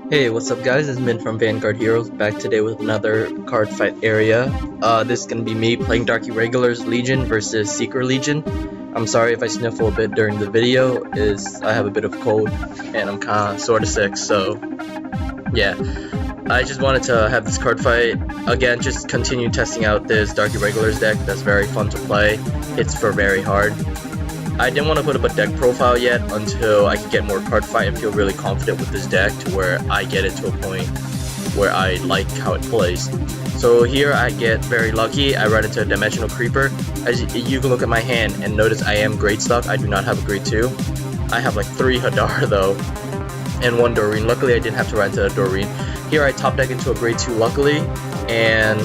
Hey, what's up guys? It's Min from Vanguard Heroes, back today with another Cardfight area. This is going to be me playing Dark Irregulars Legion versus Seeker Legion. I'm sorry if I sniffle a bit during the video, I have a bit of cold and I'm kinda sorta sick, so yeah. I just wanted to have this Cardfight, again, just continue testing out this Dark Irregulars deck that's very fun to play. It's for very hard. I didn't want to put up a deck profile yet until I could get more Cardfight and feel really confident with this deck to where I get it to a point where I like how it plays. So here I get very lucky. I run into a Dimensional Creeper. As you can look at my hand and notice I am grade stuck. I do not have a grade 2. I have like 3 Hadar though and 1 Doreen. Luckily I didn't have to run into a Doreen. Here I top deck into a grade 2 luckily and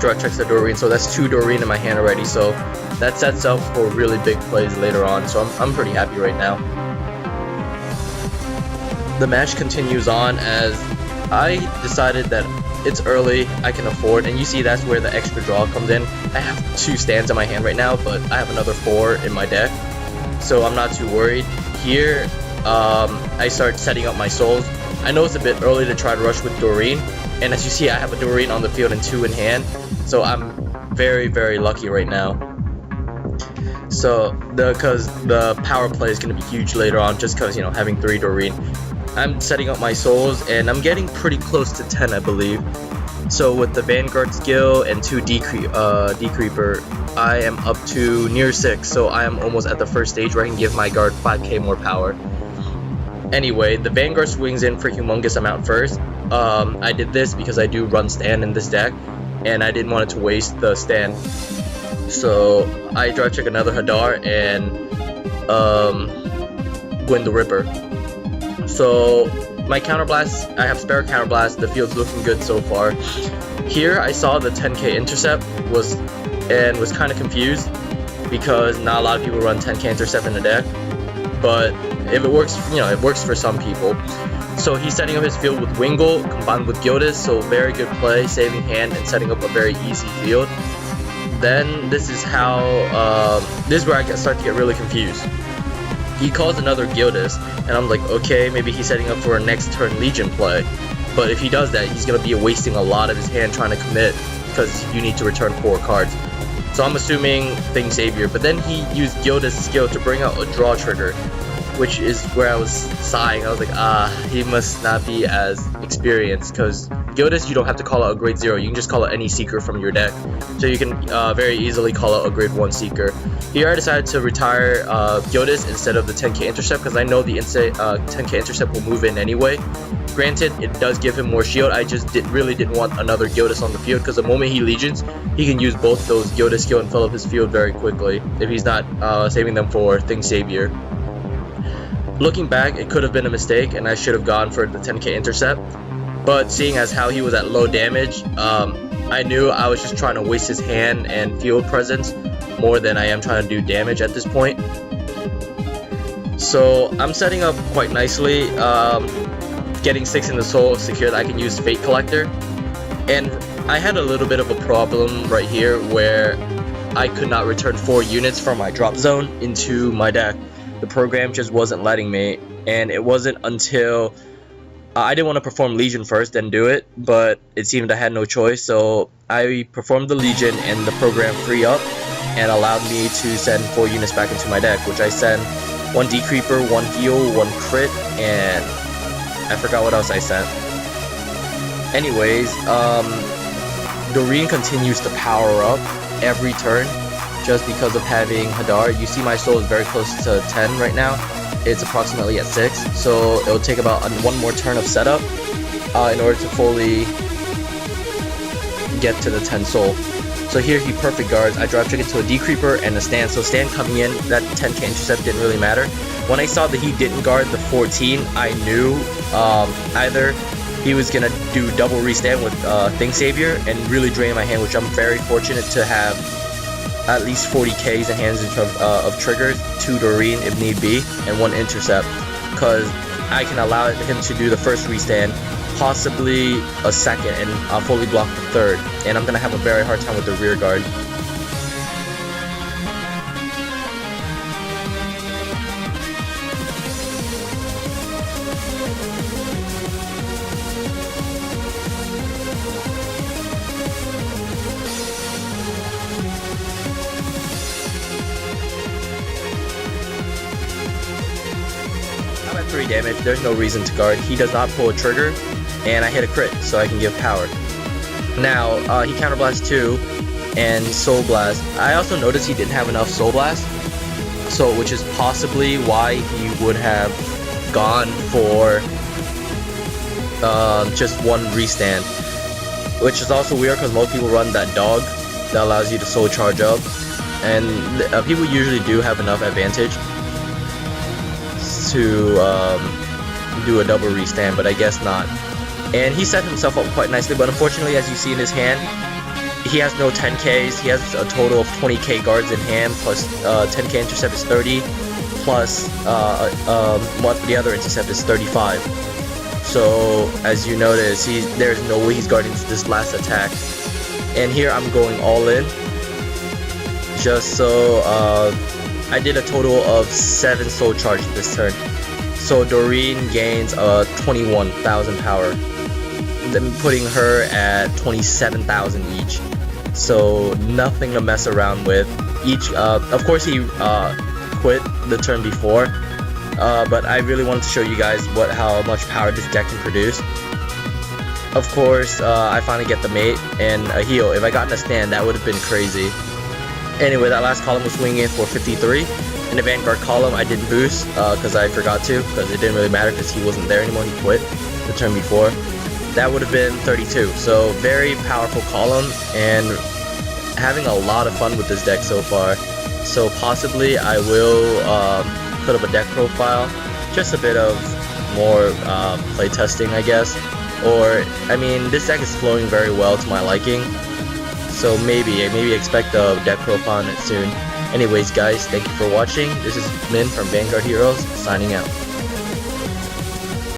direct checks the Doreen. So that's 2 Doreen in my hand already. So that sets up for really big plays later on, so I'm pretty happy right now. The match continues on as I decided that it's early, I can afford, and you see that's where the extra draw comes in. I have 2 stands in my hand right now, but I have another 4 in my deck, so I'm not too worried. Here, I start setting up my souls. I know it's a bit early to try to rush with Doreen, and as you see I have a Doreen on the field and 2 in hand, so I'm very, very lucky right now. So, because the power play is going to be huge later on, just because, you know, having 3 Doreen. I'm setting up my souls, and I'm getting pretty close to 10, I believe. So, with the Vanguard skill and 2 Decreeper, I am up to near 6. So, I am almost at the first stage where I can give my guard 5k more power. Anyway, the Vanguard swings in for humongous amount first. I did this because I do run stand in this deck, and I didn't want it to waste the stand. So I drive check another Hadar and win the Ripper. So my counterblast, I have spare counterblast. The field's looking good so far. Here I saw the 10k intercept was kind of confused because not a lot of people run 10k intercept in the deck. But if it works, you know, it works for some people. So he's setting up his field with Wingle combined with Gyotis. So very good play, saving hand and setting up a very easy field. Then this is where I start to get really confused. He calls another Gyotis, and I'm like, okay, maybe he's setting up for a next turn Legion play. But if he does that, he's going to be wasting a lot of his hand trying to commit, because you need to return 4 cards. So I'm assuming Thing Savior, but then he used Gyotis' skill to bring out a draw trigger, which is where I was sighing. I was like, he must not be as experienced, because Gyotis, you don't have to call out a grade 0, you can just call out any Seeker from your deck. So you can very easily call out a grade 1 Seeker. Here I decided to retire Gyotis instead of the 10k intercept, because I know the 10k intercept will move in anyway. Granted, it does give him more shield. I just really didn't want another Gyotis on the field, because the moment he Legions, he can use both those Gyotis skill and fill up his field very quickly if he's not saving them for Thing Savior. Looking back, it could have been a mistake and I should have gone for the 10k intercept, but seeing as how he was at low damage, I knew I was just trying to waste his hand and field presence more than I am trying to do damage at this point. So I'm setting up quite nicely, getting 6 in the soul secured. I can use Fate Collector, and I had a little bit of a problem right here where I could not return 4 units from my drop zone into my deck. The program just wasn't letting me, and it wasn't until I didn't want to perform Legion first then do it, but it seemed I had no choice, so I performed the Legion and the program free up and allowed me to send 4 units back into my deck, which I sent 1 Decreeper, 1 heal, 1 crit, and I forgot what else I sent. Anyways, Doreen continues to power up every turn. Just because of having Hadar. You see my soul is very close to 10 right now. It's approximately at 6, so it'll take about 1 more turn of setup in order to fully get to the 10 soul. So here he perfect guards. I drive check into a Decreeper and a stand. So stand coming in, that 10k intercept didn't really matter. When I saw that he didn't guard the 14, I knew either he was gonna do double restand with Thing Savior and really drain my hand, which I'm very fortunate to have at least 40k's in hands of triggers, 2 Doreen if need be, and 1 intercept, because I can allow him to do the first restand, possibly a second, and I'll fully block the 3rd, and I'm going to have a very hard time with the rear guard. damage, there's no reason to guard. He does not pull a trigger, and I hit a crit, so I can give power. Now, he counterblasts 2 and Soul Blast. I also noticed he didn't have enough Soul Blast, so which is possibly why he would have gone for just one restand, which is also weird because most people run that dog that allows you to soul charge up, and people usually do have enough advantage to do a double restand, but I guess not. And he set himself up quite nicely, but unfortunately, as you see in his hand, he has no 10Ks. He has a total of 20K guards in hand, plus 10K intercept is 30, plus the other intercept is 35. So as you notice, there's no way he's guarding this last attack. And here I'm going all in, just so I did a total of 7 soul charges this turn. So Doreen gains 21,000 power, then putting her at 27,000 each. So nothing to mess around with. Of course he quit the turn before, but I really wanted to show you guys how much power this deck can produce. Of course, I finally get the mate and a heal. If I got in a stand, that would have been crazy. Anyway, that last column was swinging in for 53. In the Vanguard column, I didn't boost because I forgot to, because it didn't really matter because he wasn't there anymore. He quit the turn before. That would have been 32. So very powerful column, and having a lot of fun with this deck so far. So possibly I will put up a deck profile, just a bit of more play testing, I guess. Or, I mean, this deck is flowing very well to my liking, so maybe expect a deck profile on it soon. Anyways guys, thank you for watching. This is Min from Vanguard Heroes, signing out.